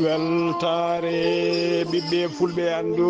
weltare ɓiɓɓe fulɓe andu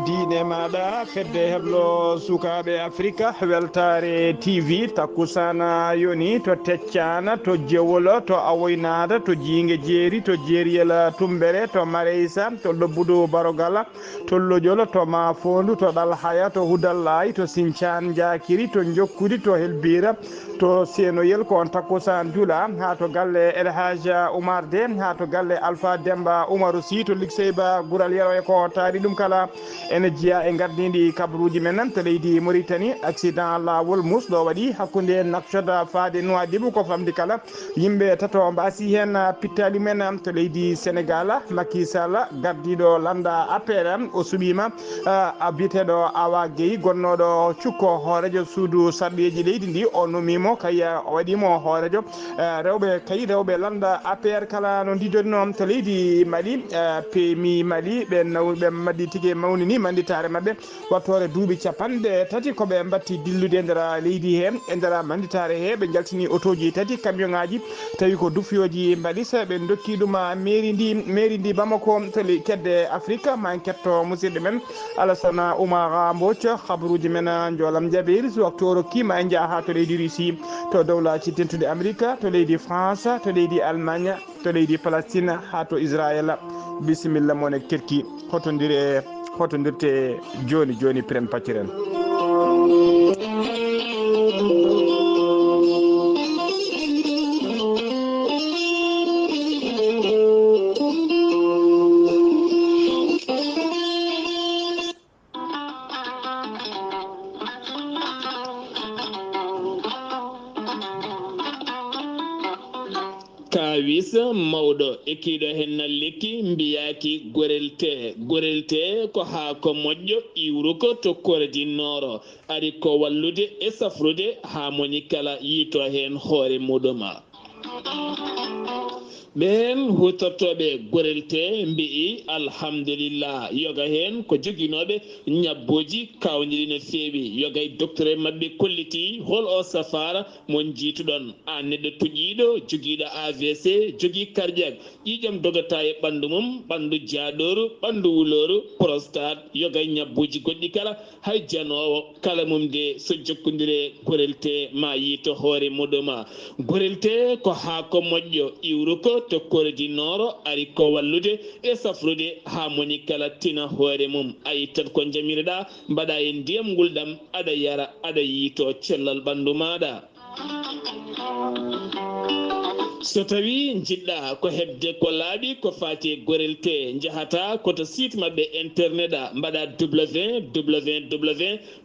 diine maɗa fedde heblo sukaɓe afrique weltare tv takkusana yoni to teccana to jewolo to awoynada to jiingue jeeri to jeeriyel tumbere to mareysa to lobbudu barogala to lojolo to mafondu to ɗalhaya to hudallayi to sinthiane diakiri to jokkudi to helbira to senoyel ko on takkusan juula ha to galle elhaja oumar de ha to galle alpha demba oumarou sy to ligseyba guural yeroy ko taari ɗum kala ene jeeya e gardidi kabaruji men to leydi mauritanie accident lawol musɗo waɗi hakkude nakcoda faade Nouadhibou ko famdi kala yimɓe tato mbasi hen pittali men to leydi sénégal Macky Sall gardiɗo landa APR o suɓima a biyeteɗo Awa Gueye gonnoɗo cukko hoorejo suudu sarɗeji leydi ndi o nomimo kay o waɗimo hoorejo rewɓe kay rewɓe landa APR kala no didorino to leydi Mali PMI Mali ɓe maddi tigui mawnini manditare mabɓe wattore duuɓi capanɗe tati koɓe batti dillude e nder leydi he e nder manditare he ɓe jaltini autoji tati camion ngaji tawi ko dufiyoji mbalisa ɓe dokki ɗum mairie ndi Bamako to kedde Afrique ma en ketto musidɗo men Alassane Oumar Mbodj habaruji men jolam jaɓeri so waktu o rokkima en jaaha to leydi Russie to dowlaji tentude Amérique to leydi France to leydi Allemagne to leydi Palestine ha to Israël bisimilla mon e kerki hotodirte joni pren pacciren kawis mawɗo ekkiɗo hen nalliki mbiyaki gorelte ko haako moƴƴo iwruko to koredinnooro ari ko wallude e safrude ha moni kala yiito hen hoore muɗuma ɓen hutortoɓe gorelte mbi'i alhamdulillah yoga hen ko joguinoɓe ñabboji kawniɗi no feewi yoga e docteur mabɓe kolliti hol o safara mon jiituɗon an neɗɗo tuƴiɗo joguiɗo AVC jogui cardiaque ƴiƴam dogata e ɓandu mum ɓandu jaaɗoru ɓandu wuloru prostate yoga e ñabboji goɗɗi kala hay janowo kala mum de so jokkodire gorelte ma yiito hoore muɗuma gorelte ko haako moƴƴo iwruko to koredinnooro ari ko wallude e safrude ha moni kala tina hoore mum a yittat ko jamireɗa mbaɗa e ndiyam ngulɗam aɗa yara aɗa yiito cellal ɓandu maɗa so tawi jiɗɗa ko hebde ko laaɓi ko fati gorelte jahata koto site mabɓe internet a mbaɗa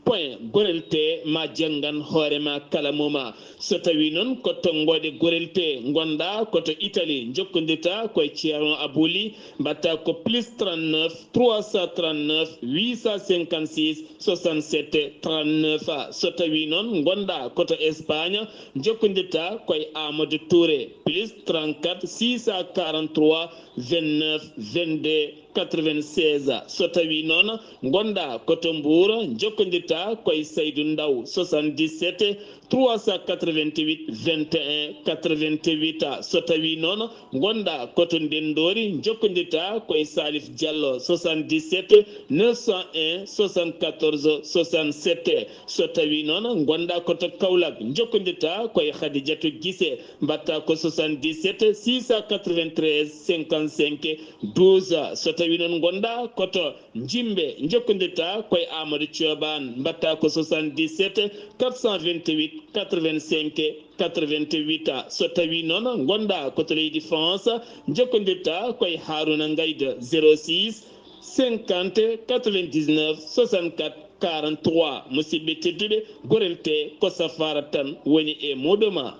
www.gorelte ma janggan hoorema kala muma so tawi noon ko tonggode gorelte gonɗa koto Italie jokkodirta koye ceerno Abouli mbatta ko plus 39 339 856 67 39 so tawi noon gonɗa koto Espagne jokkodirta koye Amadou Touré plus 34 643 29 22 96 so tawi noon gonɗa koto Mbour jokkodirta koye Saydou Ndaw 77 388 21 88 so tawi noon gonɗa koto Ndendori jokkodirta koye Salif Diallo 77 901 74 67 so tawi noon gonɗa koto Kaolack jokkodirta koye Khadidiatou Guissé mbatta ko 77 693 55 12 so tawi noon gonɗa koto Jimbe jokkodirta koye Amadou Thioban mbatta ko 77 428 85 88 so tawi noon gonɗa koto leydi France jokkodirta koye Harouna Ngayda 06 50 99 64 43 musidɓe tedduɓe gorelte ko safara tan woni e muɗuma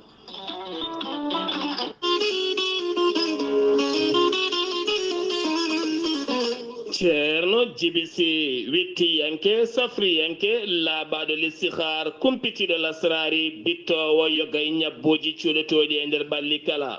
ceerno jibisi wettiyanke safriyanke laaɓaɗo listihar kumpitiɗo lasrari bittowo yogay ñabbuji cuuɗotoɗi e nder balli kala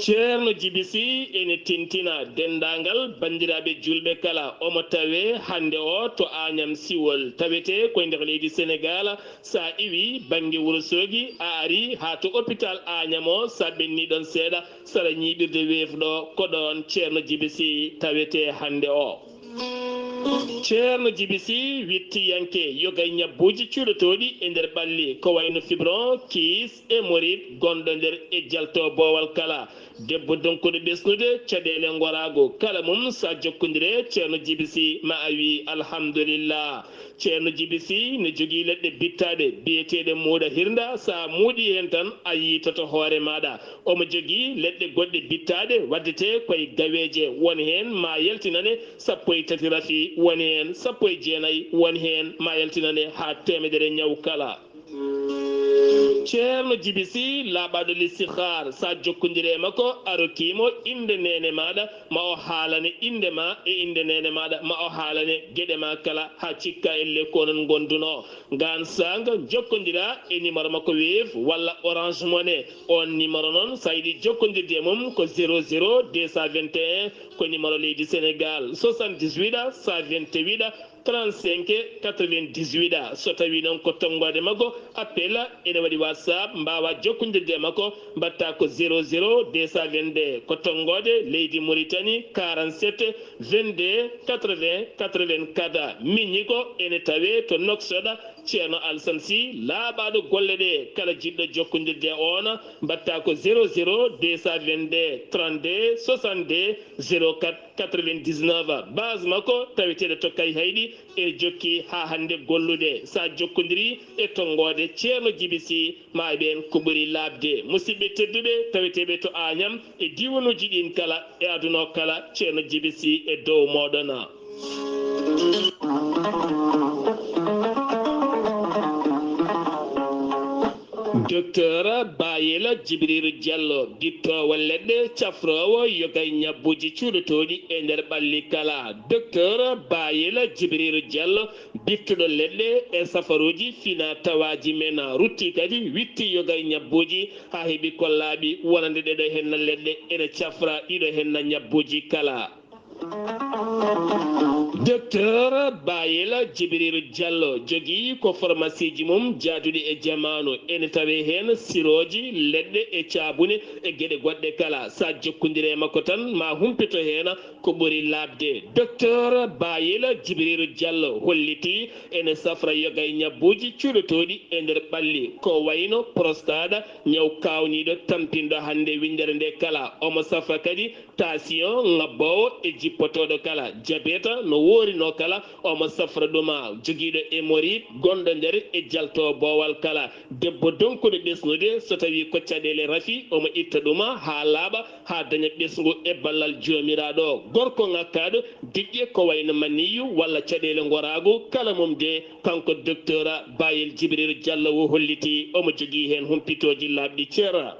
ceerno jibisi ene tintina dendagal bandiraɓe julɓe kala omo tawe hande o to Agnam Siwol tawete koye nder leydi Sénégal sa iwi banggue Wourossogui a ari ha to hôpital Agnam o sa ɓenniɗon seeɗa sara ñiɓirde weefɗo ko ɗon ceerno jibisi tawete hande o ceerno jibisi wettiyanke yogay ñabbuji cuuɗotoɗi e nder ɓalli ko wayno fibron kiis hémorroïde gonɗo nder e jalto bowal kala debbo donkuɗo ɓesnude caɗele gorago kala mum sa jokkodire ceerno jibisi ma a wi alhamdulillah ceerno jibisi ne jogui leɗɗe bittaɗe biyeteɗe muuɗa hirda sa muuɗi hen tan a yitoto hoore maɗa omo jogui leɗɗe goɗɗe bittaɗe waddete koye gaweje won hen ma yaltinane sappo e tati rafi woni hen sappo e jeenayyi woni hen ma yaltinane ha temedere ñaw kala ceerno jibisi laaɓaɗo listihar sa jokkodire makko a rokkimo inde nene maɗa ma o haalane inde ma e inde nene maɗa ma o haalane gueɗe ma kala ha cikka elle konon gonduno gan sanga jokkodira e numéro makko Wave walla Orange Money on numéro noon sa yiiɗi jokkodirde mum ko 00 221 ko numéro leydi Sénégal 78 128 35 98 so tawi noon ko tonggode makko appel ene waɗi WhatsApp mbawa jokkodirde makko mbatta ko 00 222 ko tonggode leydi Mauritanie 47 22 80 84 minni ko ene tawe to Noksoɗa ceerno Alassane Sy laaɓaɗo golle ɗe kala jiɗɗo jokkodirde on mbatta ko 00 222 32 62 04 99 base makko taweteɗe tokkay hayɗi ene jokki ha hande gollude sa jokkodiri e tonggode ceerno jibisi ma ɓen ko ɓuuri labde musidɓe tedduɓe taweteɓe to Agnam e diwanuji ɗin kala e aduna kala ceerno jibisi e dow moɗon docteur Bayela Djibril Diallo bittowo leɗɗe cafrowo yogay ñabbuji cuuɗotoɗi e nder ɓalli kala docteur Bayela Djibril Diallo bittuɗo leɗɗe e safaruji fina tawaji men rutti kadi witti yogay ñabbuji ha heeɓi kollaɓi wonande ɗeɗo henna leɗɗe ene cafra ɗiɗo henna ñabbuji kala docteur Bayela Djibril Diallo jogui ko pharmacie ji mum jaaduɗi e jamanu ene tawe hen siroji leɗɗe e caabune e gueɗe goɗɗe kala sa jokkodire makko tan ma humpito hen ko ɓuuri labde docteur Bayela Djibril Diallo holliti ene safra yogay ñabbuji cuuɗotoɗi e nder ɓalli ko wayno prostate ñaw kawniɗo tampinɗo hande windere nde kala omo safra kadi tension ngabbowo e jippotoɗo kala diabète no worino kala omo safra ɗuma joguiɗo hémorroïde gonɗo nder e jalto bowal kala debbo donkuɗo ɓesnude so tawi ko caɗele rafi omo itta ɗuma ha laaɓa ha daña ɓesgu e ballal jomiraɗo gorko ngakkaɗo diƴƴe ko wayno maniyu walla caɗele gorago kala mum de kanko docteur Bayel Djibril Diallo o holliti omo jogui hen humpitoji labɗi ceera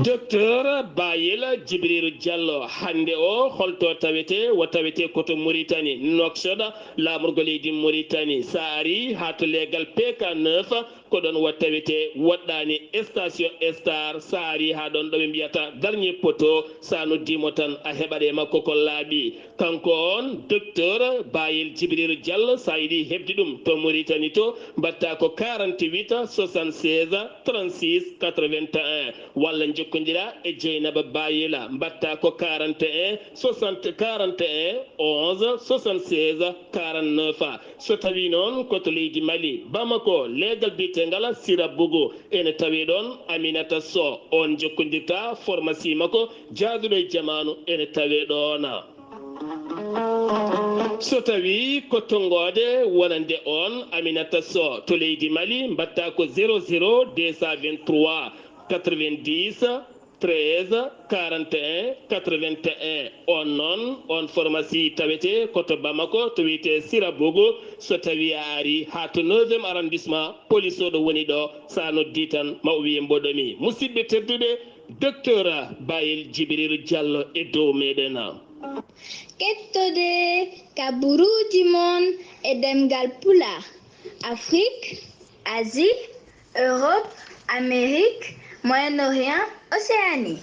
docteur Bayela Djibril Diallo hande o holto tawete wo tawete koto Mauritanie Nouakchott lamorgo leydi Mauritanie sa ari ha to legal PK9 ko ɗon wo tawete woɗɗani station star sa ari ha ɗon ɗo ɓe mbiyata dernier poteau sa noddimo tan a heɓaɗe makko ko laaɓi kanko on docteur Bayel Djibril Diallo sa yiiɗi hebde ɗum to Mauritanie to mbatta ko 48 76 36 81 walla jokkodira e Dieynaba Bayela mbatta ko 41 60 41 11 76 49 so tawi noon koto leydi Mali Bamako legal biyetegal Sira Bougou ene tawi ɗon Aminata Sow on jokkodirta pharmacie makko jaaduɗo e jamanu ene tawe ɗon so tawi ko tonggode wonande on Aminata Sow to leydi Mali mbatta ko 00 223 90 13 41 81 on noon on pharmacie tawete koto Bamako to wiyete Sira Bougou so tawi a ari ha to 9e arrondissement police o ɗo woni ɗo sa noddi tan ma o wiye mboɗomi musidɓe tedduɓe docteur Bayel Djibril Diallo e dow meɗen kettode kaburuji mon e demgal pulaar Afrique, Asie, Europe, Amérique, Moyen-Orient, Océanie.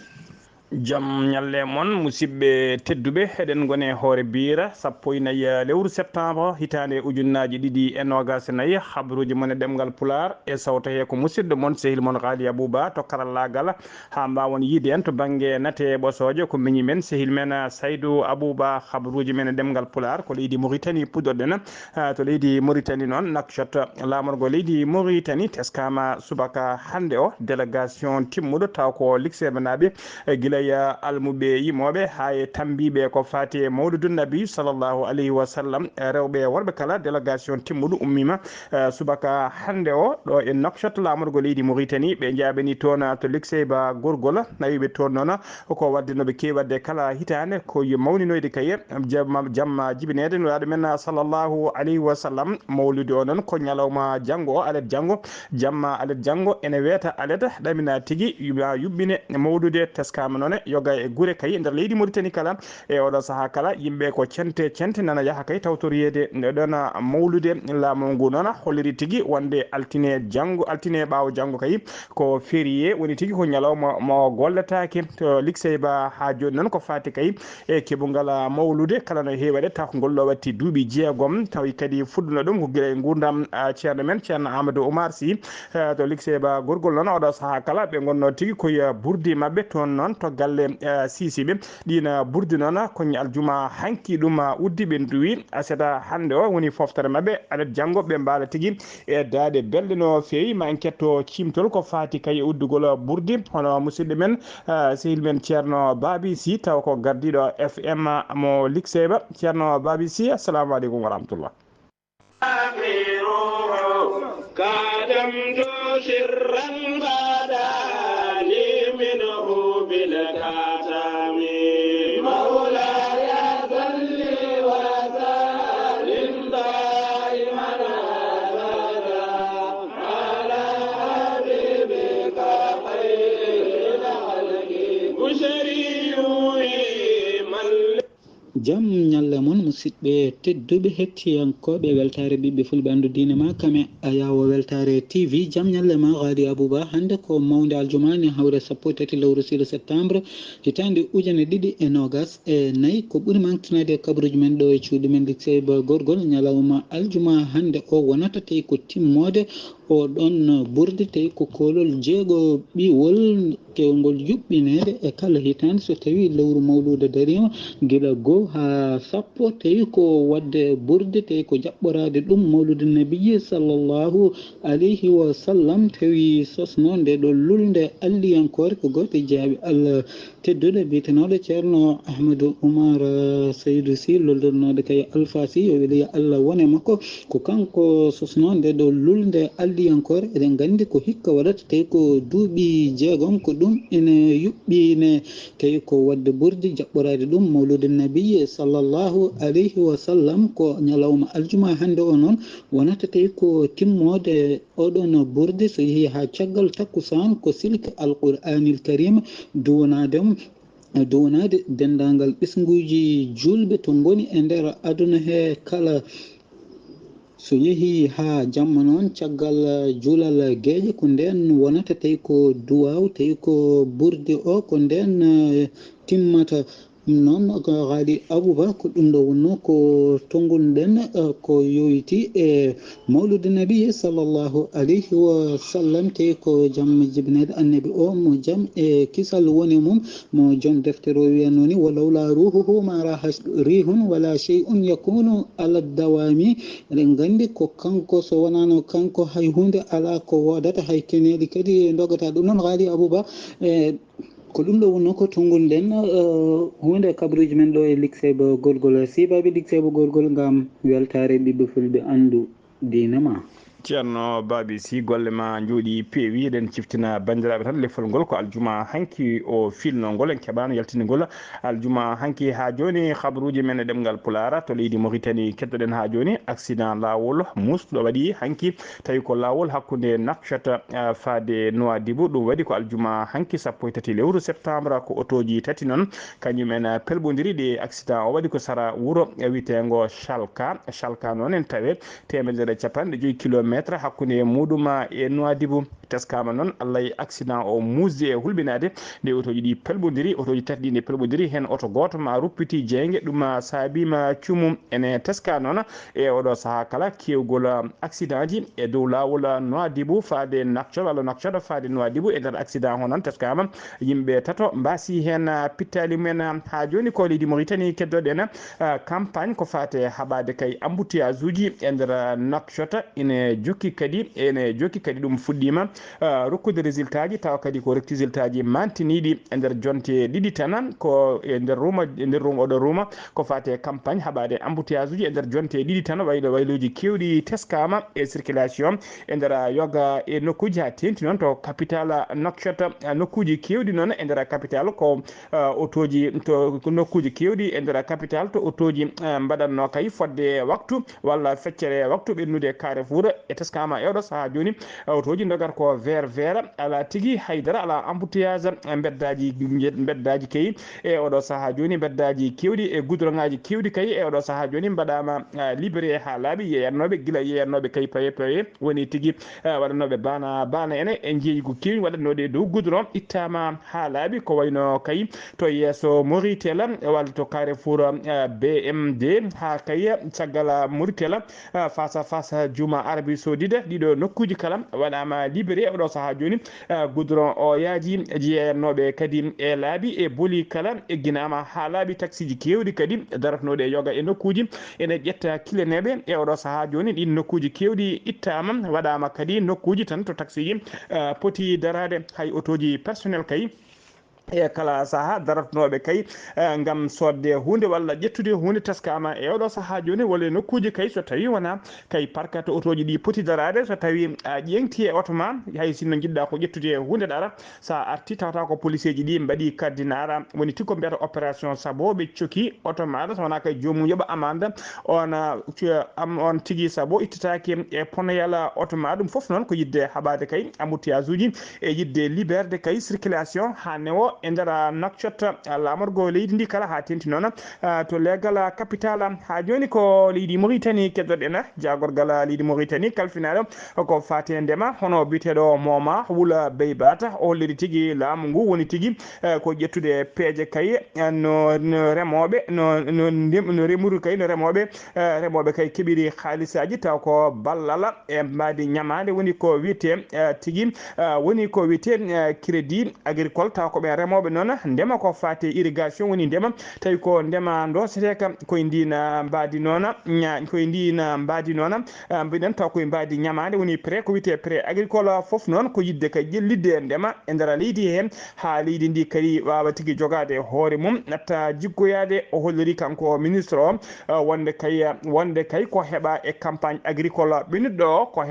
jam ñalle moon musidɓe tedduɓe eɗen gone hoore bira sappo e nayyi lewru septembre hitande ujunnaji ɗiɗi e nogas nayyi habruji moon e ɗemgal pular e sawta he ko musidɗo moon sehil moon Ghali Abouba to karallagal ha mbawon yiide en to banggue nate ɓosojo ko miñi men sehil men Saydou Abouba habruji men e ɗemgal pular ko leydi Mauritanie puɗɗoɗen to leydi Mauritanie noon Nouakchott lamorgo leydi Mauritanie teskama subaka hande o délégation timmuɗo taw ko likseɓe naɓe guila almuɓe yimoɓe ha e tambiɓe ko fati e mawludou nabi sallllahu alayhi wa sallam rewɓe worɓe kala délégation timmuɗo ummima subaka hande o ɗo e Nouakchott lamorgo leydi Mauritanie ɓe jaɓani toon to Likseyba gorgol nawiɓe toon noon ko wadde noɓe kewi wadde kala hitande ko mawninoyde kaye jamma jibinede no waɗa men sallllahu alayhi wa sallam mawlude o noon ko ñalawma janggo o alet janggo jamma alet janggo ene weeta alet ɗamina tigui yuɓɓine mawlude teskama noon yoga e guure kay nder leydi Mauritanie kala e oɗo saaha kala yimɓe ko cente nana yaaha kay tawtoriyede ɗon mawlude laamu ngu noon holliri tigui wonde altine ɓaawo janggo kay ko férié woni tigui ko ñalawma mo golletake to Likseyba ha joni noon ko fati kay e keɓogal mawlude kala no heewi waɗe taw ko ngolɗo watti duuɓi 6 tawi kadi fuɗɗuno ɗum ko guila e gurdam ceerno men ceerno Amadou Oumar Sy to Likseyba gorgol noon oɗo saaha kala ɓe gonno tigui koye burdi mabɓe toon noon to galle Sisiɓe ɗina burdi noon ko aljuma hanki ɗum uddi ɓe duwi aseta hande o woni foftere mabɓe aɗa janggo ɓe mbaala tigui e daade belɗe no fewi ma en ketto cimtol ko fati kay uddugol burdi hono musidɗo men sehil men ceerno Babi Sy taw ko gardiɗo FM mo Likseyba ceerno Babi Sy assalamu aleykum wa rahmatullah jam ñalle moon musidɓe tedduɓe hettiyankoɓe weltare ɓiɓɓe fulɓe andu diine ma kame a yawo weltare TV jam ñalle ma Ghali Abouba hande ko mawde aljumani hawre 13 lewru 6 septembre hitande ujune ɗiɗi e nogas e nayyi ko ɓuuri mantinade kabaruji men ɗo e cuuɗi men Likseyba gorgol ñalawma aljuma hande o wonata tawi ko timmode o ɗon burdi tawi ko kolol jeego ɓiwol kewgol yuɓɓinede e kala hitande so tawi lewru mawlude darima guila goho ha sappo tawi ko wadde burde tawi ko jaɓɓorade ɗum mawlude nabiyi sallllahu alayhi wa sallam tawi sosno nde ɗo lulde alliyankore ko goto jaaɓi Allah tedduɗo mbitenoɗo ceerno Ahmadou Oumar Seydou Sy loldirnoɗo kay Alpha Sy yo weli Allah wone makko ko kanko sosno nde ɗo lulde alliyankore eɗen gandi ko hikka waɗata tawi ko duuɓi 6 ko ɗum ene yuɓɓine tawi ko wadde ɓurdi jaɓɓorade ɗum mawlude nabiyi sallllahu alayhi wa sallam ko ñalawma aljuma hande o noon wonata tawi ko timmode oɗon ɓurde so yeehi ha caggal takkusan ko silki alqur'anil karim duwanade dendagal ɓesguji julɓe to goni e nder aduna he kala so yeehi ha jamma noon caggal juulal gueƴe ko nden wonata tawi ko duwaw tawi ko ɓurde o ko nden timmata noon ko Ghali Abouba ko ɗum ɗo wonno ko tongolɗen ko yoyti e mawlude nabi sallllahu alayhi wa sallam tawi ko jaam jibinede annabi o mo jaam e kisal woni mum mo joom deftere o wiyanno ni walawla ruhuhu ma raha rihun wala shey'un yakunu ala dawami eɗen gandi ko kanko so wonano kanko hay hunde ala ko wodata hay keneɗi kadi dogata ɗum noon Ghali Abouba ko ɗum ɗo wonno ko tongol nden hunde kabaruji men ɗo e Likseyba gorgol sibaɓe Likseyba gorgol gam weltare ɓiɓɓe fulɓe andu diine ma ceerno Babi Sy golle ma jooɗi peewi eɗen ciftina bandiraɓe tan lefol ngol ko aljuma hanki o filno ngol en keɓano yaltinigol aljuma hanki ha joni habaruji men e ɗemgal pulara to leydi Mauritanie keddoɗen ha joni accident lawol musɗo waɗi hanki tawi ko lawol hakkude Nouakchott faade Nouadhibou ɗum waɗi ko aljuma hanki 13 lewru septembre ko otoji tati noon kañumen pelbodiri ɗe accident o waɗi ko sara wuuro witego Chalka noon en tawe 150 kilométre hakkude muɗum e Nouadhibou teskama noon Allah accident o musde e hulɓinade nde otoji ɗi pelbodiri otoji tati ɗi nde pelbodiri hen oto goto ma ruppiti jeygue ɗum saabima cuumu ene teska noon e oɗo saaha kala kewgol accident ji e dow lawol Nouadhibou faade Nouakchott walla Nouakchott faade Nouadhibou e nder accident ho noon teskama yimɓe tato mbasi hen pittali mumen ha joni ko leydi Mauritanie keddoɗen campagne ko fate haɓade kay embouteillage uji e nder Nouakchott ene jokki kadi ɗum fuɗɗima rokkude résultat ji taw kadi ko résultat ji mantiniɗi e nder jonte ɗiɗi tan ko e nder oɗo ruma ko fate campagne haɓade embouteillage uji e nder jonte ɗiɗi tan wayloji kewɗi teskama e circulation e nder yoga e nokkuji ha tenti noon to capital Nouakchott nokkuji kewɗi noon e nder capital ko otoji to nokkuji kewɗi e nder capital to otoji mbaɗanno kay fodde waktu walla feccere waktu ɓennude Carrefour e teskama ewɗo saaha joni otoji dogar ko vert ala tigui haydara ala embouteillage beddaji keyi e oɗo saaha joni beddaji kewɗi e goudron ngaji kewɗi kay e oɗo saaha joni mbaɗama libéré ha laaɓi yeyannoɓe guila yeyannoɓe kay paye woni tigui waɗannoɓe bana ene e jeeygu kewi waɗannoɗe dow goudron ittama ha laaɓi ko wayno kay to yesso Mauritanie walla to Carrefour BMD ha kay caggal Mauritanie face à face juma Arabie Saoudite ɗiɗo nokkuji kala waɗama libéré oɗo saaha joni goudron o yaaji jeeyanoɓe kadi e laaɓi e booli kala e guinama ha laaɓi taxi ji kewɗi kadi daratnoɗe yoga e nokkuji ene ƴetta kileneɓe e oɗo saaha joni ɗin nokkuji kewɗi ittama waɗama kadi nokkuji tan to taxi ji poti darade hay otoji personnel kay e kala saaha daratnoɓe kay gam sodde hunde walla ƴettude hunde teskama e oɗo saaha joni walla nokkuji kay so tawi wona kay parkata otoji ɗi poti darade so tawi a ƴeŋti e oto ma hay sinno jiɗɗa ko ƴettude hunde ɗara sa arti tawata ko police ji ɗi mbaɗi kardinara woni tikko mbiyata opération sabo ɓe coki oto maɗa so wona kay jomum yoɓa amande on tigui sabo ittatake e ponoyal oto ma ɗum foof noon ko yidde haɓade kay embouteillage uji e yidde liberde kay circulation ha newo e nder Nouakchott lamorgo leydi ndi kala ha tenti noon to legal capital ha joni ko leydi Mauritanie keddoɗen jagorgal leydi Mauritanie kalfinaɗo ko fate ndema hono biteɗo Moma Wula Beybata o holliri tigui laamu ngu woni tigui ko ƴettude peeje kay no remoɓe no remuru kay no remoɓe kay keɓiri haalisaji taw ko ballal e mbadi ñamade woni ko wiyete tigui woni ko wiyete crédit agricole taw ko ɓe remoɓe noon ndema ko fate irrigation woni ndema tawi ko ndema dosete koye ndina mbadi noon mbiɗen taw koye mbadi ñamade woni pré ko wiyete pré agricole foof noon ko yidde kay ƴellidde ndema e nder leydi hen ha leydi ndi kadi wawa tigui jogade hoore mum natta jiggoyade o holliri kanko ministre o wonde kay ko heeɓa e campagne agricole ɓennuɗo ko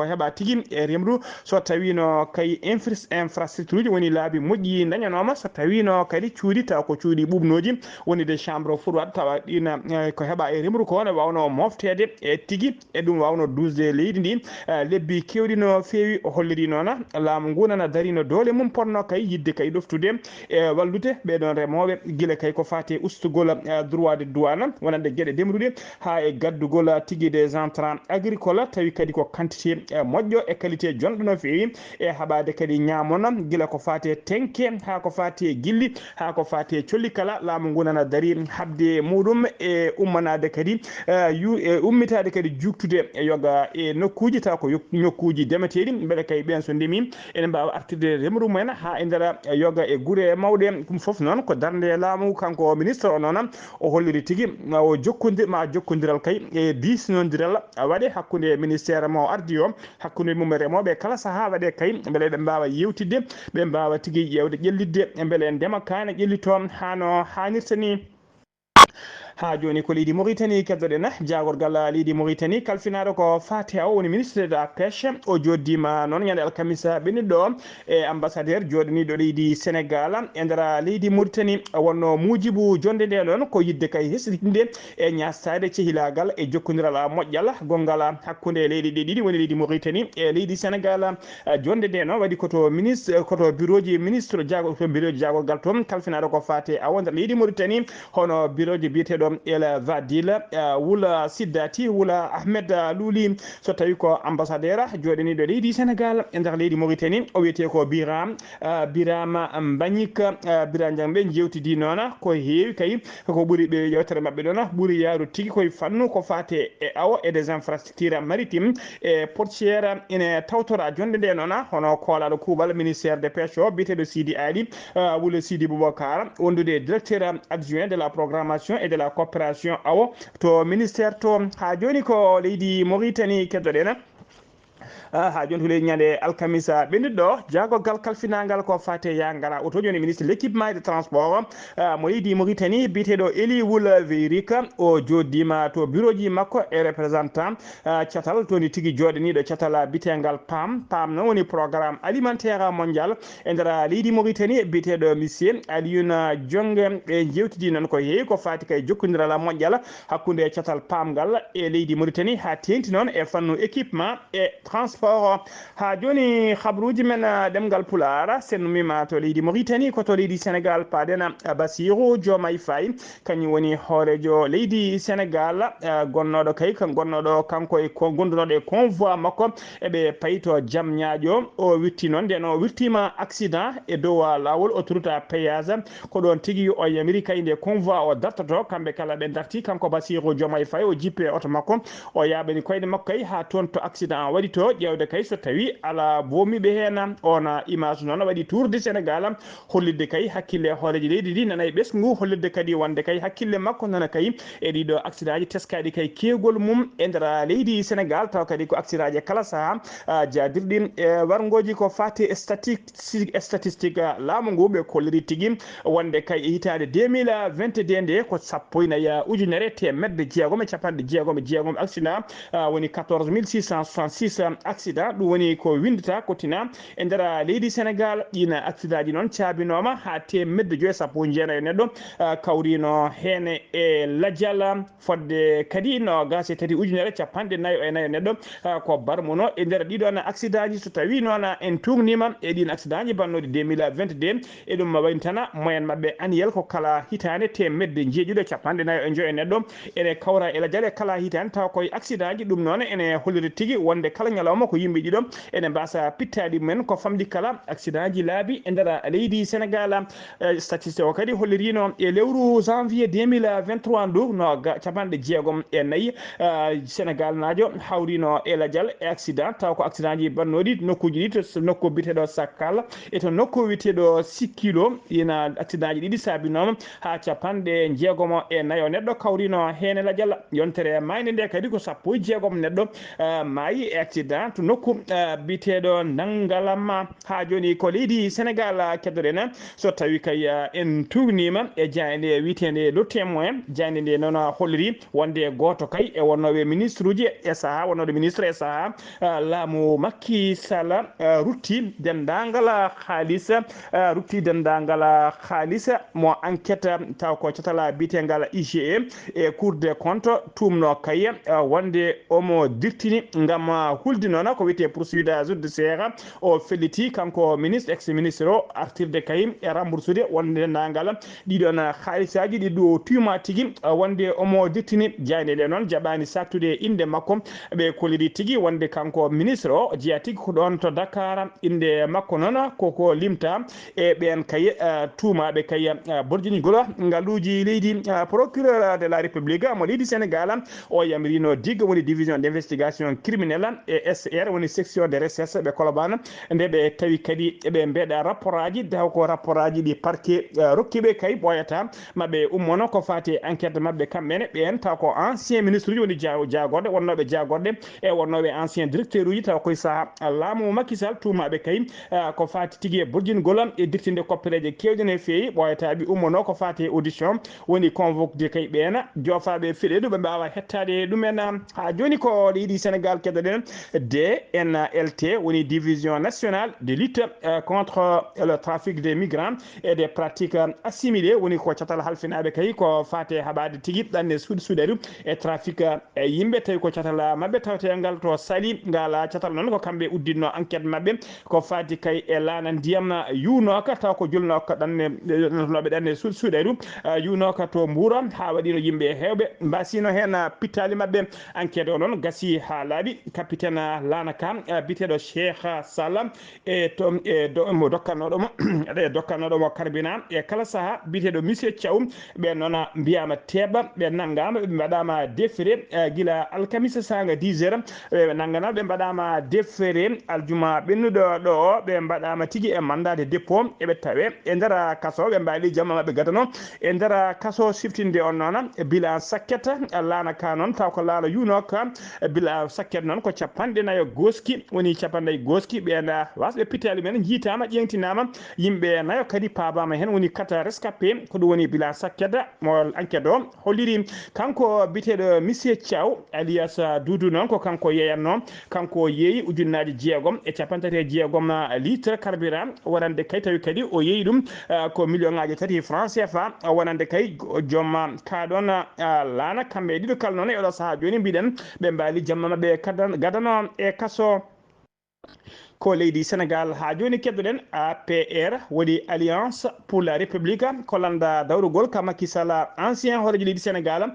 heeɓa tigui e remru so tawino kay infrastructure uji woni laabi moƴƴi dañanoma so tawino kadi cuuɗi taw ko cuuɗi ɓuɓnoji woni de chambre froide tawa ɗina ko heeɓa e remru ko ne wawno moftede e tigui e ɗum wawno dusde leydi ndi lebbi kewɗi no fewi o holliri noon laamu ngu nana darino doole mum ponno kay yidde kay ɗoftude e wallude ɓeɗon remoɓe guila kay ko fate ustugol droit de douane wonande gueɗe demruɗe ha e gaddugol tigui des entrants agricole tawi kadi ko quantité moƴƴo e qualité jonɗo no fewi e haɓade kadi ñamona guila ko fate tenke ha ko fate gilli ha ko fate colli kala laamu ngu nana dari habde muɗum e ummanade kadi ummitade kadi juktude e yoga e nokkuji taw ko nokkuji demeteɗi beele kay ɓen so ndemi ene mbawa artirde remru mumen ha e nder yoga e guure mawɗe ɗum foof noon ko darde laamu kanko ministre o noon o holliri tigui o jokkodiral kay e disnodiral waɗe hakkude ministére mo ardi o hakkude mum remoɓe kala saaha waɗe kay beele ɓe mbawa yewtidde ɓe mbawa tigui ƴewde ƴellidde beele ndema kane ƴellito hano hannirta ni ha joni ko leydi Mauritanie keddoɗen jagorgal leydi Mauritanie kalfinaɗo ko fati o woni ministre de la pêche o joddima noon ñande alkamisa ɓenniɗo e ambassadeur joɗaniɗo leydi Sénégal e nder leydi Mauritanie wonno mujibu jonde nde noon ko yidde kay hesɗitinde e ñastade cehilagal e jokkodiral moƴƴal gongal hakkude leydi ɗi ɗiɗi woni leydi Mauritanie e leydi Sénégal jonde nde noon waɗi koto ministre koto bureau ji ministre to bureau ji jagorgal toon kalfinaɗo ko fati a wonder leydi Mauritanie hono bureau ji biyeteɗo El Vadil Wula Siddati Wula Ahmed Louli so tawi ko ambassadeur joɗaniɗo leydi Sénégal e nder leydi Mauritanie o wiyete ko Birama Mbagnick Birame Diang ɓe jewtidi noon ko heewi kay ko ɓuuri ɓe yewtere mabɓe ɗon ɓuuri yaaru tigui koye fannu ko fate e awo et des infrastructures maritimes e portiére ene tawtora jonde nde noon hono koolaɗo kuuɓal ministére des pêches o biyeteɗo Sidi Ali Wula Sidi Boubacar wondude directeur adjoint de la programmation et de la coopération awo to ministère to ha joni ko leydi Mauritanie keddoɗen ha joni to leydi ñande alkamisa ɓenniɗɗo jagorgal kalfinagal ko fate yangara oto joni ministre de l'équipement et de transport mo leydi Mauritanie biyeteɗo Eli Wula Veyrika o joddima to bureau ji makko e représentant catal toni tigui joɗaniɗo catal bitegal PAM noon woni programme alimentaire mondial e nder leydi Mauritanie biyeteɗo monsieur Alioune Diongue ɓe jewtidi noon ko heewi ko fati kay jokkodiral moƴƴal hakkude catal PAM gal e leydi Mauritanie ha tengti noon e fannu équipement e transport ha joni habruji men ɗemgal pulara sennumima to leydi Mauritanie ko to leydi Sénégal paɗen Bassirou Diomaye Faye kañum woni hoorejo leydi Sénégal gonnoɗo kay gonnoɗo kanko e gondunoɗo e convoi makko eɓe payi to Diamniadio o wirti noon nden o wirtima accident e dow lawol autoroute à péage ko ɗon tigui o yamiri kay nde convoi o dartoto kamɓe kala ɓe darti kanko Bassirou Diomaye Faye o jippe auto makko o yaɓani koyɗe makko kay ha toon to accident waɗi to ƴewde kay so tawi ala bomiɓe hen on image noon waɗi tour du Sénégal hollidde kay hakkille hooreji leydi ɗi nana e ɓesgu hollidde kadi wonde kay hakkille makko nana kay e ɗiɗo accident ji teskaɗi kay kewgol mum e nder leydi Sénégal taw kadi ko accident ji kala saaha jadirɗi e wargoji ko fati statistique laamu ngu ɓe kolliri tigui wonde kay e hitande 2022 nde ko sappo e ujunere temedde jeegom e capanɗe jeegom accident woni 14 666 accident ɗum woni ko windata ko tina e nder leydi Sénégal ɗina accident ji noon caabinoma ha temedde joyi sappo jeenayo neɗɗo kawrino hen e ladial fodde kadi no gase tati ujunere capanɗe nayo e nayo neɗɗo ko barmuno e nder ɗiɗon accident ji so tawi noon en tugnima e ɗin accident ji bannoɗi 2022 e ɗum wayni tan moyen mabɓe annuel ko kala hitande temedde jeeɗiɗo capanɗe nayo e joyi neɗɗo ene kawra e ladial e kala hitande taw koye accident ji ɗum noon ene holliri tigui wonde kala ñalawma ko yimɓe ɗiɗo ene mbasa pittaɗi men ko famɗi kala accident ji laabi e nder leydi Sénégal statistique o kadi hollirino e lewru janvier 2023 ndu no capanɗe jeegom e nayyi Sénégal najo hawrino e ladial e accident taw ko accident ji bannoɗi nokkuji ɗi to nokku biteɗo Sakkal e to nokku witeɗo Sikkilo ina accident ji ɗiɗi saabinoma ha capanɗe jeegomo e nayo neɗɗo kawrino hen e ladial yontere mayde nde kadi ko sappo e jeegom neɗɗo maayi e accident to nokku biteɗo Nangalama ha joni ko leydi Sénégal keddoɗen so tawi kay en tugnima e jayde witende le témoin jayde nde noon holliri wonde goto kay e wonnoɓe ministre uji e saaha wonnoɗo ministre e saaha laamu Macky Sall rutti dendagal haalis mo enquête taw ko catala bitegal IGE e Cour des comptes tumno kay wonde omo dirtini gam hulde noon ko wiyete poursuite judiciaire o felliti kanko ministre ex ministre o artirde kay e remboursude wonde dendagal ɗiɗon haalisaji ɗiɗo tuma tigui wonde omo dirtini jayde nde noon jaɓani sattude inde makko ɓe koliri tigui wonde kanko ministre o jeeya tigui ko ɗon to Dakar inde makko noon koko limta e ɓen kay tumaɓe kay borjinigol ngaluji leydi procureur de la république mo leydi Sénégal o yamirino digga woni division d' investigation criminelle et SR woni section de recherche ɓe Colobane nde ɓe tawi kadi eɓe mbeeɗa rapport aji taw ko rapport aji ɗi parquet rokkiɓe kay ɓoyata maɓe ummono ko fati enquête mabɓe kamɓene ɓen taw ko ancien ministre uji woni jagorɗe wonnoɓe jagorɗe e wonnoɓe ancien directeur uji taw koye saaha laamu Macky Sall tumaɓe kay ko fati tigui e bojjingol e dirtinde koppereje kewɗe no fewi ɓoyataɓe ummono ko fati audition woni convoqué kay ɓena jofaɓe fiɗeɗo ɓe mbawa hettade ɗumen ha joni ko leydi Sénégal keɗoɗen DNLT woni division nationale de lutte contre le trafic des migrants et des pratiques assimilées woni ko catal halfinaɓe kay ko fate haɓade tigui ɗanne suuɗaru e trafic yimɓe tawi ko catal mabɓe tawtegal to sali ngala catal noon ko kamɓe udditno enquête mabɓe ko fati kay e laana ndiyam yunoka taw ko julnoka ɗanne noɓe ɗanne suuɗaru yunoka to Mboura ha waɗino yimɓe hewɓe mbasino hen pittali mabɓe enquête o noon gasi ha laaɓi capitaine lanaka biteɗo Cheikh Sall e to mo dokkanoɗomo e dokkanoɗomo carburant e kala saaha biteɗo monsieur Thiaw ɓe noon mbiyama teɓa ɓe naggama ɓe mbaɗama déféré guila alkamisa saga 10 heures ɓe naggana ɓe mbaɗama déféré aljuma ɓennuɗo ɗo o ɓe mbaɗama tigui e mandat de dépôt eɓe tawe e nder kaso ɓe mbaali jamma mabɓe gadano e nder kaso siftinde on noon bilan sakket lanaka noon taw ko laala yunoka bilan sakket noon ko capanɗe nayo goski woni capannayyi goski ɓen wasɓe pittali men jiitama ƴeŋtinama yimɓe nayo kadi paabama hen woni 4 rescapé ko ɗum woni bilan sakket mo enquête o holliri kanko biteɗo monsieur Thiaw alias Doudou noon ko kanko yeyanno kanko yeeyi ujunnaji 6 e 36 litre carburant wonande kay tawi kadi o yeeyi ɗum ko million ngaji 3 francs CFA wonande kay joom kaɗon laana kamɓe ɗiɗo kala noon e oɗo saaha joni mbiɗen ɓe mbaali jamma mabɓe gadano e kaso ko leydi Sénégal ha joni keddoɗen APR woni Alliance pour la République ko landa dawrugol ka Macky Sall ancien horejo leydi Sénégal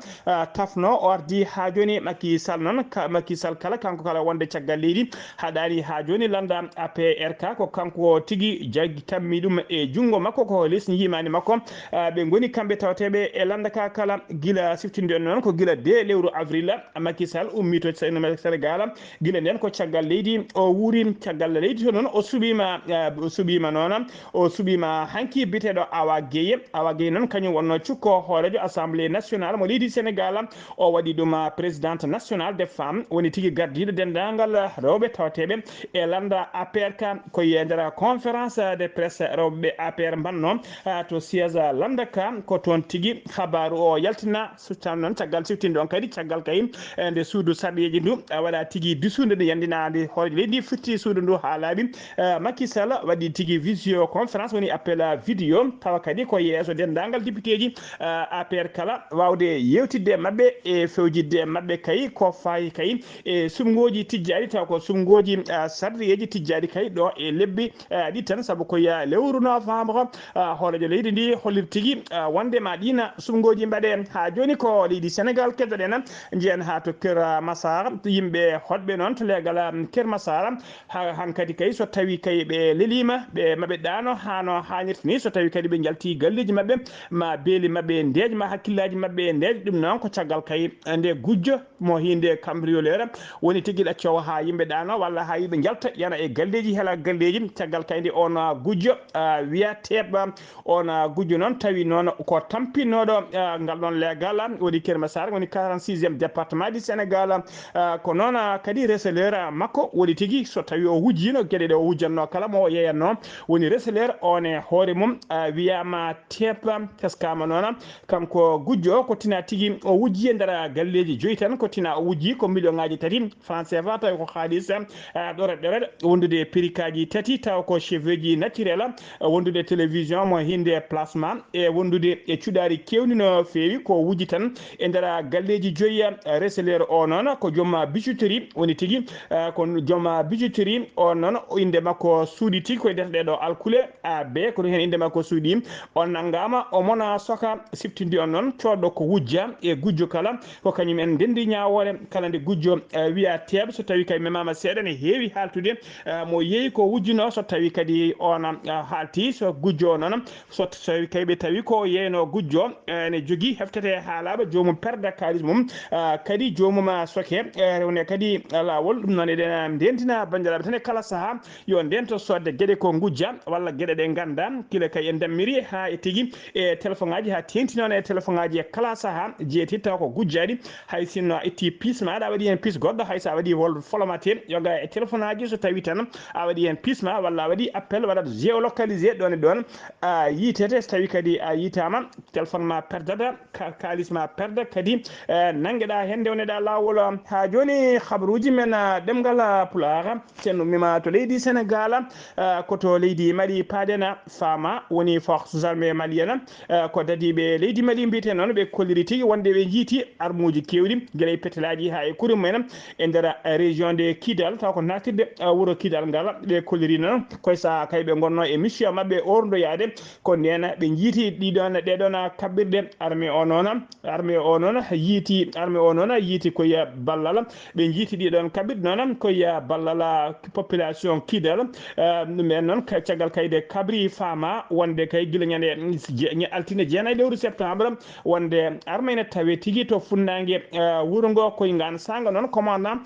tafno o ardi ha joni Macky Sall noon Macky Sall kala kanko kala wonde caggal leydi haɗani ha joni landa APR ka ko kanko tigui jaggi tammi ɗum e jungo makko ko lesni yimani makko ɓe goni kamɓe tawteɓe e landa ka kala guila siftinde on noon ko guila de lewru avril Macky Sall ummi to Sénégal guila nden ko caggal leydi o wuuri caggal leydi to noon o suɓima noon o suɓima hanki biteɗo Awa Gueye noon kañum wonno cukko hoorejo assemblée nationale mo leydi Sénégal o waɗi ɗum présidente nationale des femmes woni tigui gardiɗo dendagal rewɓe tawateɓe e landa APR ka koye nder conférence de presse rewɓe APR mbanno to siège landa ka ko toon tigui habaru o yaltina tan noon caggal siftinde on kadi caggal kay nde suudu sarɗeji ndu waɗa tigui disude nde yandinade hoorejo leydi firti suudu ndu ha laaɓi Macky Sall waɗi tigui visio conférence woni appel vidéo tawa kadi ko yeeso dendagal député ji APR kala wawde yewtidde mabɓe e fewjidde mabɓe kay ko fayi kay e sumgoji tijjaɗi taw ko sumgoji sarɗiyeji tijjaɗi kay ɗo e lebbi ɗi tan saabu koye lewru novembre hoorejo leydi ndi hollir tigui wondema ɗina sumgoji mbaɗe ha joni ko leydi Sénégal keddoɗen jiyen ha to Keur Massar yimɓe hoɗɓe noon to leegal Keur Massar hankkadi kay so tawi kay ɓe lelima ɓe maɓe ɗano hano hannirta ni so tawi kadi ɓe jalti galleji mabɓe ma beeli mabɓe ndeeƴ ma hakkillaji mabɓe ndeeƴ ɗum noon ko caggal kay nde gujjo mo hinde cambrioleur woni tigui ɗaccowo ha yimɓe ɗano walla ha yimɓe jalta yana e galleji heela galleji caggal kay nde on gujjo wiyateɓe on gujjo noon tawi noon ko tampinoɗo ngal ɗon leegal woni Keur Massar woni 46e département du Sénégal ko noon kadi receleur makko woni tigui so tawi o wujjino gueɗe ɗe o wujjanno kala mo yeyanno woni receleur on e hoore mum wiyama tepa teskama noon kanko gujjo ko tina tigui o wujji e nder galleji 5 tan ko tina o wujji ko million ngaji 3 francs CFA tawi ko haalis ɗoreɗ wondude perikaji 3 taw ko cheveux ji naturel wondude télévision mo hinde placement e wondude e cuɗari kewni no fewi ko wujji tan e nder galleji 5 receleur o noon ko joom bijouterie woni tigui ko joom bijouterie o on noon inde makko suuɗiti koye defɗe ɗo alkule be ko hen inde makko suuɗi on nanggama o mona soka siftindi on noon coɗɗo ko wujja e gujjo kala ko kañum en ndendi ñawore kala nde gujjo wiya teɓ so tawi kay memama seeɗa ne heewi haltude mo yeeyi ko wujjuno so tawi kadi on haalti so gujjo noon so tawi kay ɓe tawi ko yeyno gujjo ne jogui heftete haalaɓa jomum perda kalis mum kadi jomum soke rewne kadi lawol ɗum noon eɗen ndentina bandiraɓe tan e kala saaha yo ndento sodde gueɗe ko gujja walla gueɗe ɗe ganda kila kay en dammiri ha e tigui e téléphone ngaji ha tenti noon e téléphone ngaji e kala saaha jeeti taw ko gujjaɗi hay sinno a itti pisma aɗa waɗi hen pis goɗɗo hay sa waɗi wol folomate yoga e téléphone ngaji so tawi tan a waɗi hen pisma walla a waɗi appel waɗat géolocalisé ɗon e ɗon a yitete so tawi kadi a yitama téléphone ma perdata kalis ma perda kadi nangueɗa hen ndewneɗa lawol ha joni habaruji men ɗemgal pulaar sen ummima to leydi Sénégal koto leydi Mali paadena fama woni forces armées malienne ko dadiɓe leydi Mali mbiyete noon ɓe kolliri tigui wonde ɓe jiiti armuji kewɗi gueɗe petelaji ha e kuure mumen e nder région de Kidal taw ko natirde wuuro Kidal ngal ɓe kolliri noon koye saha kay ɓe gonno e mission mabɓe ordoyade ko nden ɓe jiiti ɗeɗon kaɓɓirɗe armée o noon yiiti koye ballal ɓe jiiti ɗiɗon kaɓɓirɗe noon koye ballal population Kidal ɗumen noon caggal kayde kabri fama wonde kay guila ñande altine jeenayyi lewru septembre wonde armée ne tawe tigui to funnague wuuro ngo koye ngan sanga noon commandant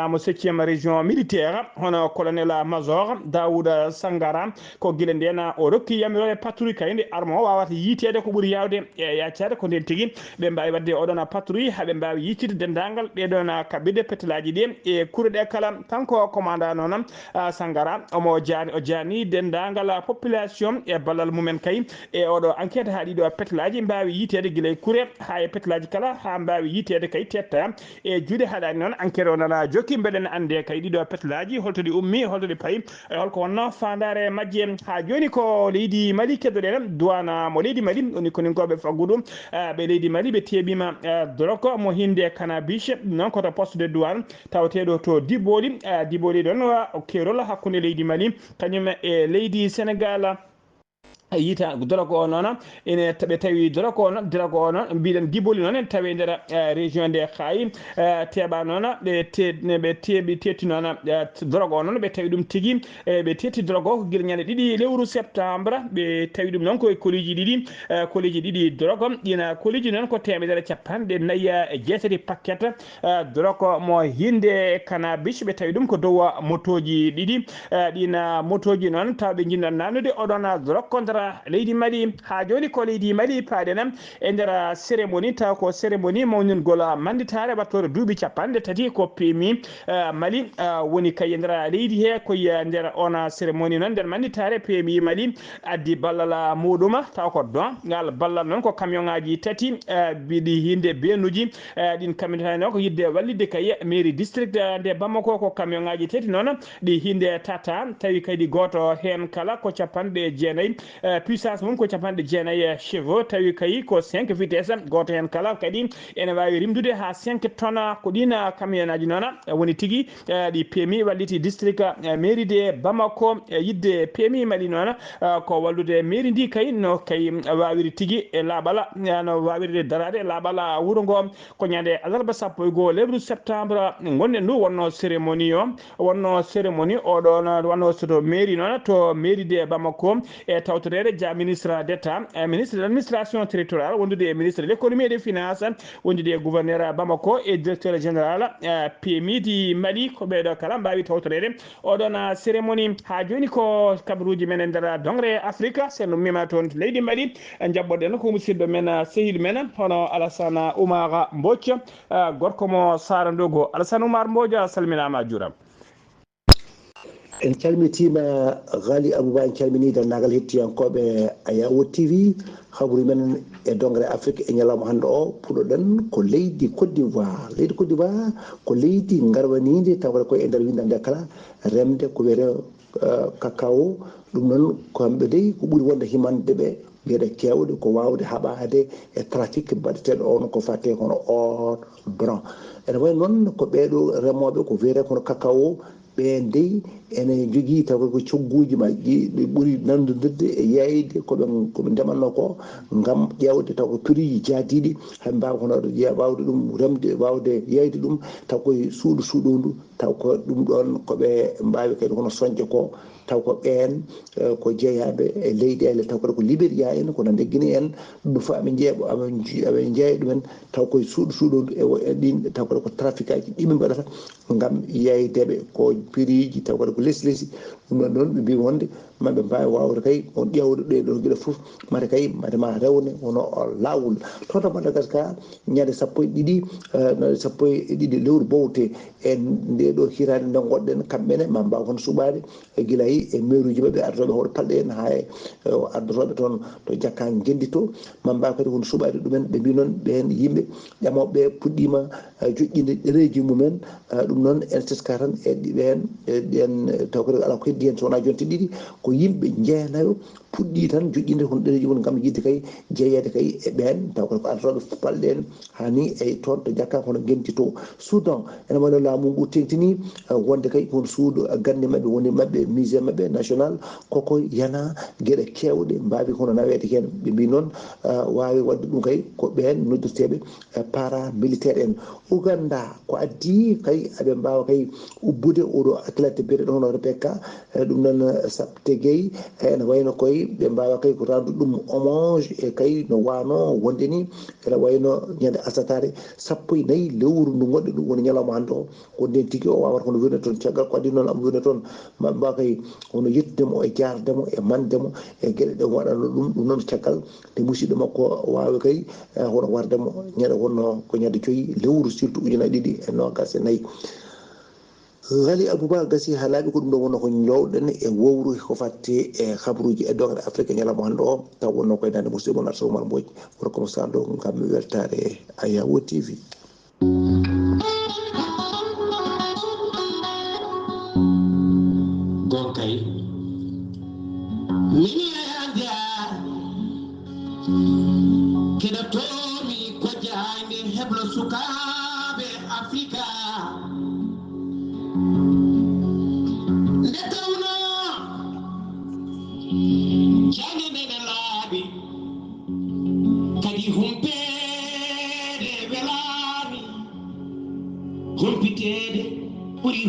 mo 7e région militaire hono colonel major Daouda Sangara ko guila nden o rokki yamirore patrouille kayde arme o wawata yiitede ko ɓuuri yawde e yaccade ko nden tigui ɓe mbawi wadde oɗon patrouille haaɓe mbawi yiccide dendagal ɗeɗon kaɓɓirɗe petelaji ɗi e kuure ɗe kala kanko commandant noon Sangara omo jaani dendagal population e ballal mumen kay e oɗo enquête ha ɗiɗo petelaji mbawi yitede guila e kuure ha e petelaji kala ha mbawi yitede kay tetta e juuɗe haɗani noon enquête o nana jokki beɗen ande kay ɗiɗo petelaji holto ɗi ummi holto ɗi payi holko wonno fandare majje ha joni ko leydi Mali keddoɗen duwana mo leydi Mali woni koninkoɓe faggudu ɓe leydi Mali ɓe teɓima drogue mo hinde cannabis noon koto poste de douane tawateɗo to Diboli ɗon kerol hakkude leydi Mali kañum e leydi Sénégal yita drogue o noon ene ɓe tawi drogue o noon mbiɗen Diboli noon en tawi nder région de Khayi teɓa noon ɓe tetti noon drogue o noon ɓe tawi ɗum tigui ɓe tetti drogue o ko guila ñande ɗiɗi lewru septembre ɓe tawi ɗum noon koye koliji ɗiɗi drogue ɗina koliji noon ko temedere capanɗe nayyi e jeetati paquet drogue mo hinde cannabis ɓe tawi ɗum ko dow motoji ɗiɗi ɗina motoji noon taw ɓe jinno nannude oɗon drogue contre leydi Mali ha joni ko leydi Mali paaɗen e nder cérémonie taw ko cérémonie mawningol manditare wattore duuɓi capanɗe tati ko PMI Mali woni kay e nder leydi he koye nder on cérémonie noon nder manditare PMI Mali addi ballal muɗum taw ko don ngal ballal noon ko camion ngaji tati biɗi hinde benuji ɗin camion tati noon ko yidde wallide kay mairie district nde Bamako ko camion ngaji tati noon ɗi hinde tata tawi kadi goto hen kala ko capanɗe jeenayyi puissance mum ko capanɗe jeenayyi chevaux tawi kay ko 5 vitesse goto hen kala kadi ene wawi rimdude ha 5 tonnes ko ɗina camion aji noon woni tigui ɗi PMI walliti district mairie de Bamako yidde PMI Mali noon ko wallude mairie ndi kay no kay wawiri tigui e laaɓala no wawirde darade laaɓala wuuro ngo ko ñande alarba 1 lewru septembre gonɗen ndu wonno cérémonie oɗon wonno soto mairie noon to mairie de Bamako e tawtorede ja ministre d'état ministre de l'administration territoriale wondude e ministre de l'économie et des finances wondude e gouverneur Bamako et directeur général PMI di Mali ko ɓeɗo kala mbawi tawtorede oɗon cérémonie ha joni ko kabaruji men e nder dongre Afrique sen ummima toon to leydi Mali jabboɗen ko musidɗo men sehiɗo men hono Alassane Oumar Mbodj gorko mo Sarandogo Alassane Oumar Mbodj salminama juuram. en calmitima Ghali Abouba en calmini dendagal hettiyankoɓe Ayawo TV habru men e dongre Afrique e ñalawma hande o puɗoɗen ko leydi Côte d'Ivoire ko leydi garwanide tawata koye e nder windande kala remde ko wiyete cacao ɗum noon ko kamɓe dey ko ɓuuri wonde himande ɓe gueɗe kewɗe ko wawde haɓade e trafic mbaɗeteɗo on ko fate hono or blanc ene wayi noon ko ɓeɗo remoɓe ko wiyete kono cacao ɓe dey ene jogii taw ko cogguuji majji ɗi ɓuri nandodirde e yeyde koɓe ndemanno ko ngam ƴewde taw ko prix jaadiɗi hay mbawa hono wawde ɗum remde wawde yeyde ɗum taw koye suuɗondu taw ko ɗum ɗon koɓe mbawi kadi hono soñƴe ko taw ko ɓeen ko jeeyaɓe e leyɗele taw koɗa ko Libéria en kono ndeggini en ɗum fof aɓe jeeya ɗumen taw koye suuɗondu e ɗin taw koɗa ko trafic aji ɗiɓe mbaɗata ngam yeydeɓe ko prix ji taw koɗa ko lesi ɗum ɗon noon ɓe mbi wonde maɓe mbawi wawde kay on ƴewde ɗeɗon gueɗe foof mata kay madema rewne wono lawol toon to Madagascar ñande 12 lewru bowte e ndeɗo hirade nde goɗɗen kamɓene ma mbaw hono suɓade guilayi e mairuji maɓɓe ardoɓe hoto palɗe en ha ardotoɓe toon to jakka gendi to ma mbaw kadi hono suɓade ɗumen ɓe mbi noon ɓen yimɓe ƴamoɓeɓe puɗɗima joƴƴinde ɗereji mumen ɗum noon en teska tan e ɗiɓen ɗen taw kadi ala ko heddi hen sowona jonte ɗiɗi ko yimɓe jeenayo puɗɗi tan joƴƴinde hono ɗereji mum gam yidde kay jeeyede kay e ɓen taw koto ko ardoɓe palɗe en hani e toon to jakka hono genti to Soudan ene wayno laamu ngu tengtini wonde kay hono suudu gande mabɓe woni mabɓe musée mabɓe national koko yana gueɗe kewɗe mbawi hono nawede hen ɓe mbi noon wawi wadde ɗum kay ko ɓen noddirteɓe para militaire en Ouganda ko addi kay aɓe mbawa kay ubbude oɗo athlète biyeteɗo hono Rebecca ɗum noon Saptegei ene wayno koye ɓe mbawa kay ko rendu ɗum hommage e kay no wano wonde ni ene wayno ñande asatare 14 lewru ndu goɗɗo ɗum woni ñalawma hande o ko nden tigui o wawata hono wirde toon caggal ko addi noon amo wirde toon maɓe mbawa kay hono yettudemo e jardemo e mandemo e gueɗe ɗe waɗano ɗum noon caggal nde musidɗo makko wawi kay hono wardemo ñande wonno ko ñande 5 lewru surtout ujunnaje 2024 Ghali Abouba gasi ha laaɓi ko ɗum ɗo wonno ko jowɗen e wowru ko fatti e habaruji e dogere Afrique ñalawma hande o taw wonno koye dande musidɗo mon Arsa Oumar Mbodj woto komo saldo gam weltare Ayawo TV gonkay mini anda keɗotomi ko jahande heblo sukaɓe Africa nde tawno jande nene laaɓi kadi humpede welami humpitede ɓuuri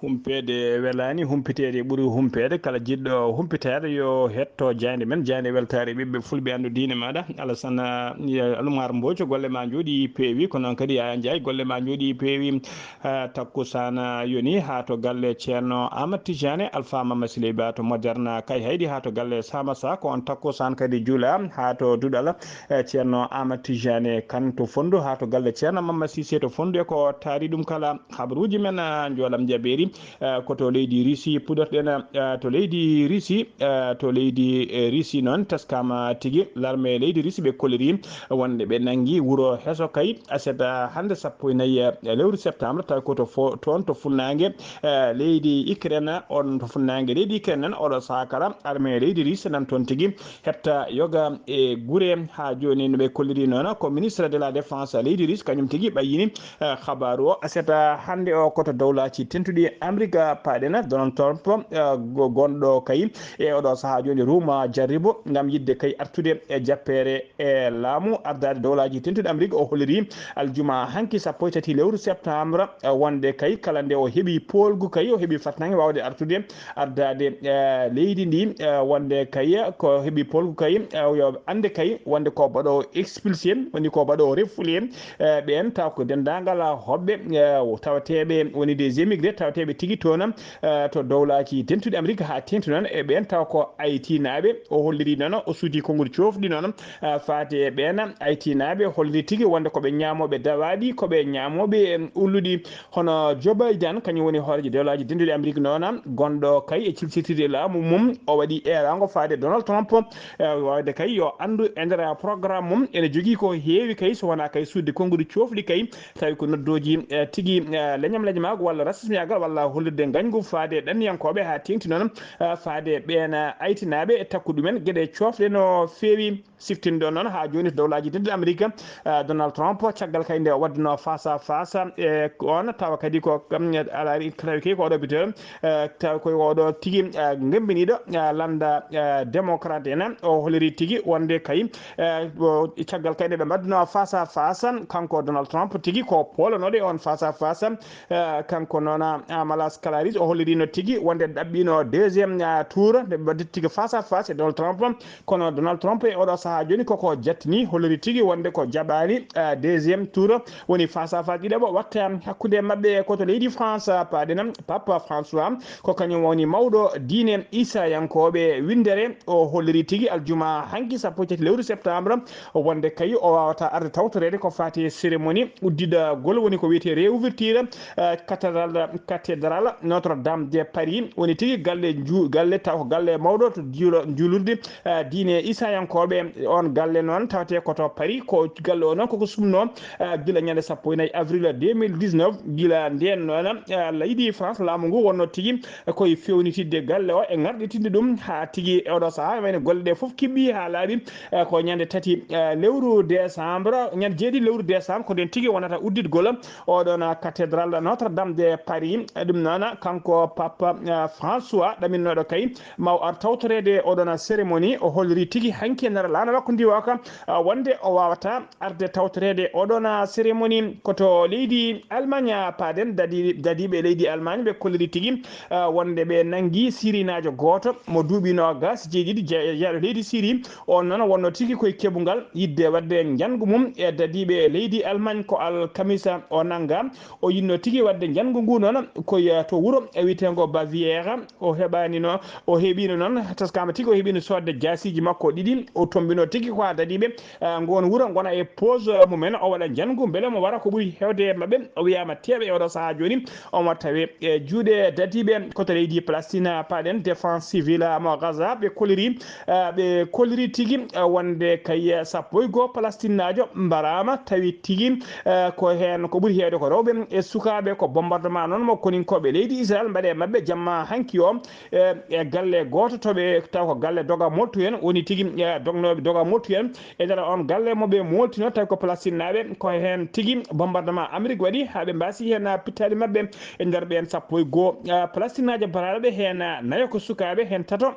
humpede welani humpitede ɓuuri humpede kala jiɗɗo humpitede yo hetto jayde men jayde weltare ɓiɓɓe fulɓe andu diine maɗa Alassane Oumar Mbodj golle ma jooɗi peewi ko noon kadi Yaya Ndiaye golle ma jooɗi peewi takkusana yoni ha to galle ceerno Amadou Tidiane Alpha Mama Siley Ba to Moderne kay haydi ha to galle Samassa ko on takkusan kadi juula ha to duɗal ceerno Amadou Tidiane Kane to Fondu ha to galle ceerno Mama Cissé to Fondu e ko taari ɗum kala habaruji men joolam jaɓeri koto leydi Russie puɗorɗen to leydi Russie to leydi Russie noon teskama tigui l'armée leydi Russie ɓe koliri wonde ɓe nangui wuuro heso kay aset hande 14 lewru septembre tawi koto toon to funnague leydi Ukraine on to funnague leydi Ukraine oɗo sakara armée leydi Russie nan toon tigui hetta yoga e guure ha joni no ɓe kolliri noon ko ministre de la défense leydi Russie kañum tigui ɓayyini habaru o aset hande o koto dawlaci tentuɗi Amérique paɗena Donald Trump gonɗo kay e oɗo saaha joni ruuma jarribo gam yidde kay artude e jappere e laamu ardade dawlaji tentuɗi Amérique o holliri aljuma hanki 13 lewru septembre wonde kay kala nde o heeɓi polgu kay o heeɓi fatnange wawde artude ardade leydi ndi wonde kay ko heeɓi polgu kay yo ande kay wonde ko baɗo expulsé woni ko baɗo refuli ɓen taw ko dendagal hoɓɓe tawateɓe woni des émigrés tawateɓe tigui toon to dawlaji tentuɗi Amérique ha tengti noon e ɓen taw ko Haïti naaɓe o holliri noon o suudi konngol cofɗi noon faate ɓen Haïti naaɓe holliri tigui wonde koɓe ñamoɓe dawaɗi koɓe ñamoɓe ulluɗi hono Joe Biden kañum woni hoorejo dawlaji tentuɗi Amérique noon gonɗo kay e cilsitirde laamu mum o waɗi erago faade Donald Trump wawde kay yo andu e nder programme mum ene jogui ko heewi kay so wona kay sudde konngol cofɗi kay tawi ko noddoji tigui leñam walla rasismiyagal walla hollirde gañgu faade ɗanniyankoɓe ha tengti noon faade ɓen aytinaɓe e takku ɗumen gueɗe cofɗe no feewi siftinde non ha joni dowlaji tedde Amerique Donald Trump caggal kayde waddino face à face e on tawa kadi ko alari ki ko do bitel taw ko odo tigi ngembinido landa démocrate en o holiri tigi wonde kay caggal kayde be waddino face à face kanko Donald Trump tigi ko polonode on face à face kanko nona Malas Kalaris o holiri no tigi wonde dabbino deuxième tour de baddi tigi face à face Donald Trump kono Donald Trump e odo saha joni koko jattini holiri tigi wonde ko jabani deuxième tour woni face à face debo watta hakkude mabbe ko to leydi France padenam Papa François ko kanyum woni mawdo diine Isa yankobe windere o holiri tigi aljuma hanki sappo tati lewru septembre wonde kay o wawata arde tawtorede ko fati cérémonie uddida gol woni ko wiete réouverture cathédrale Notre-Dame de Paris woni tigi galle taw galle mawdo to julurde diine Isa yankobe on galle non tawte ko to Paris ko galle on ko sumno gila nyande sappo nay avril 2019 gila den non leydi France laamu ngu wonno tigi koye fewnitidde galle o e ngarditinde dum ha tigi odo saha men golle de fof kibbi ha laabi ko nyande tati lewru décembre nyande jeedi lewru décembre ko den tigi wonata uddid golam odo na cathédrale Notre-Dame de Paris dum nana kanko Papa François daminnodo kay maw ar tawtorede odo na cérémonie o holri tigi hanki nar lana makko ndiwaka wonde o wawata arde tawtorede odo na cérémonie koto leydi Allemagne paden dadibe leydi Allemagne be koliri tigi wonde be nangi sirinajo goto mo duubino gas jeedidi jaado leydi Syrie on non wonno tigi koy kebungal yidde wadde jangu mum e dadibe leydi Allemagne ko al kamisa o nanga o yinno tigi wadde jangu ngu non koy to wuro e witengo Baviera o hebani no o hebino non taskama tigi o hebino sodde jasiji makko didi o tombino tigi ko dadibe ngon wuro ngona e pause mumen o wada jangu bele mo wara ko buri hewde mabbe o wiyama tebe o do saha joni o wattawe e juude dadibe ko to leydi Palestine paden défense civile mo Gaza be koliri tigi wonde kay sappo go Palestinajo mbarama tawi tigi ko hen ko buri hewde ko rewbe e sukabe ko bombardement non mo konin kobe leydi Israel mbade mabbe jamma hanki o e galle goto tobe taw ko galle doga moltu en woni tigi dognobe doga moltu en e dara on galle mo be moltino taw ko Palestine nabe ko hen tigi bombardement Amerique wadi habe mbasi hen pitade mabbe e der ben sappo go Palestinajo barabe hen nayo ko sukabe hen tato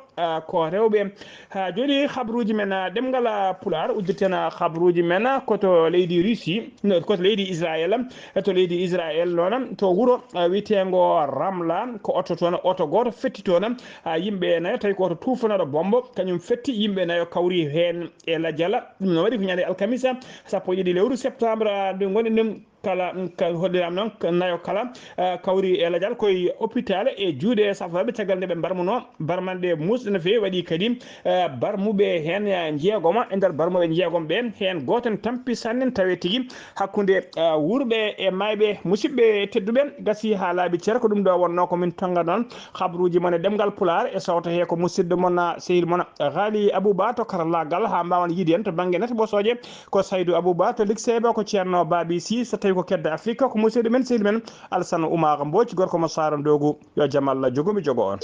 ko rewbe ha joni khabruji men demgal pular udditena khabruji men ko to leydi Russie ko to leydi Israel to leydi Israel non to wuro witengo Ramla ko oto goto fetti tona yimbe nayo tay ko to tufana do bombo kanyum fetti yimbe nayo kawri hen e la jala dum no wadi ko nyande alkamisa sappo yidi lewru septembre de ngoni nim kala hoddiram non nayo kala kawri e ladial koye hôpital e juude safabe tagal nde be barmuno barmande musdene fe wadi kadi barmube hen jeegoma e der barmube jeegom be hen goten tampi sannen tawe tigi hakkunde wurbe e maybe musibbe teddube gasi halabi cer ko dum do wonno ko min tonga non khabruji mon demgal pular e sawta he ko musiddo mon sehil mon Ghali Abouba to karalla gal ha mbawon yidi en to bangue net bosoje ko Saydou Abouba to liksebe ko Cierno Babisi ko kedde Afrique ko musidɗo men sehil men Alassane Oumar Mbodj gorko mo saran dogu yo jaam Allah jogomi jogo on